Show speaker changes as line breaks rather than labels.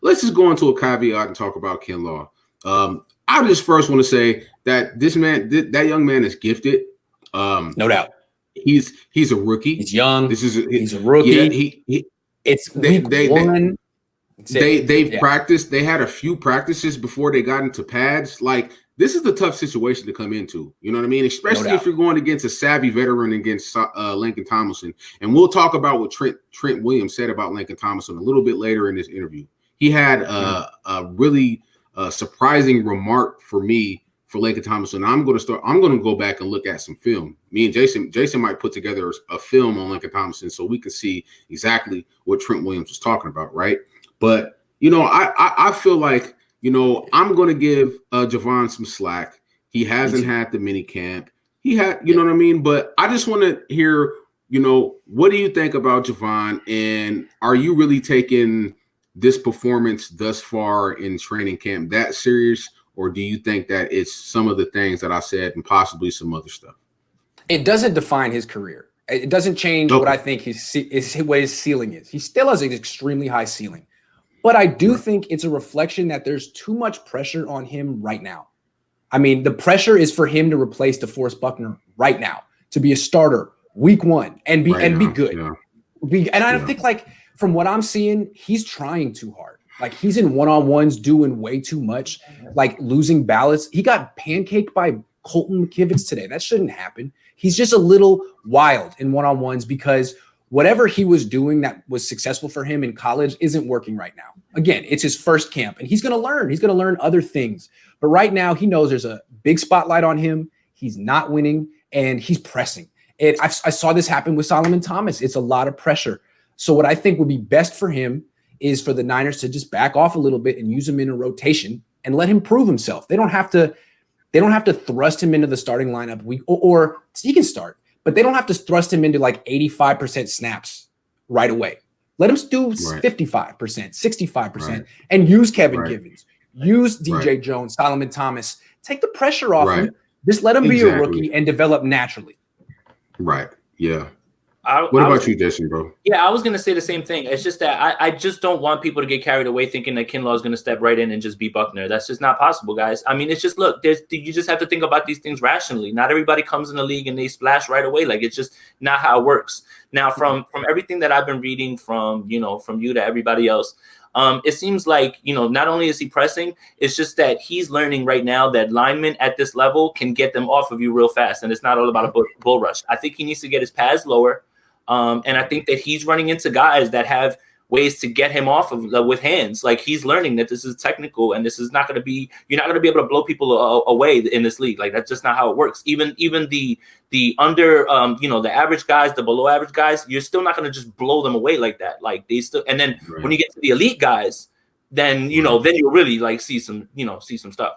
let's just go into a caveat and talk about Kinlaw. I just first want to say that that young man is gifted.
No doubt.
He's a rookie.
He's young.
He's
a rookie.
Yeah,
it's week one.
They've practiced. They had a few practices before they got into pads. Like, this is a tough situation to come into. You know what I mean? Especially if you're going against a savvy veteran against Lincoln Tomlinson. And we'll talk about what Trent Williams said about Lincoln Tomlinson a little bit later in this interview. He had a really surprising remark for me for Lincoln Tomlinson. I'm going to go back and look at some film. Me and Jason might put together a film on Lincoln Tomlinson so we can see exactly what Trent Williams was talking about, right? But, I feel like, I'm going to give Javon some slack. He hasn't had the mini camp. He had, you know what I mean? But I just want to hear, what do you think about Javon? And are you really taking this performance thus far in training camp that serious? Or do you think that it's some of the things that I said and possibly some other stuff?
It doesn't define his career. It doesn't change what I think what his ceiling is. He still has an extremely high ceiling. But I do think it's a reflection that there's too much pressure on him right now. I mean, the pressure is for him to replace DeForest Buckner right now, to be a starter week one and be good. Yeah. I think, like, from what I'm seeing, he's trying too hard. Like, he's in one-on-ones doing way too much, like losing ballots. He got pancaked by Colton McKivitz today. That shouldn't happen. He's just a little wild in one-on-ones because whatever he was doing that was successful for him in college isn't working right now. Again, it's his first camp, and he's going to learn. He's going to learn other things. But right now, he knows there's a big spotlight on him. He's not winning, and he's pressing. And I saw this happen with Solomon Thomas. It's a lot of pressure. So what I think would be best for him is for the Niners to just back off a little bit and use him in a rotation and let him prove himself. They don't have to thrust him into the starting lineup or he can start, but they don't have to thrust him into like 85% snaps right away. Let him do 55%, 65%, and use Kevin Givens, use DJ Jones, Solomon Thomas. Take the pressure off him. Just let him be a rookie and develop naturally.
Right. Yeah. What about you, Jason, bro?
Yeah, I was going to say the same thing. It's just that I just don't want people to get carried away thinking that Kinlaw is going to step right in and just beat Buckner. That's just not possible, guys. I mean, it's just, look, you just have to think about these things rationally. Not everybody comes in the league and they splash right away. Like, it's just not how it works. Now, from everything that I've been reading from you to everybody else, it seems like, not only is he pressing, it's just that he's learning right now that linemen at this level can get them off of you real fast. And it's not all about a bull rush. I think he needs to get his pads lower. And I think that he's running into guys that have ways to get him off of with hands. Like, he's learning that this is technical and this is not going to be, you're not going to be able to blow people away in this league. Like, that's just not how it works. Even the under, the average guys, the below average guys, you're still not going to just blow them away like that. Like, they still, and then when you get to the elite guys, then, then you'll really like see some stuff.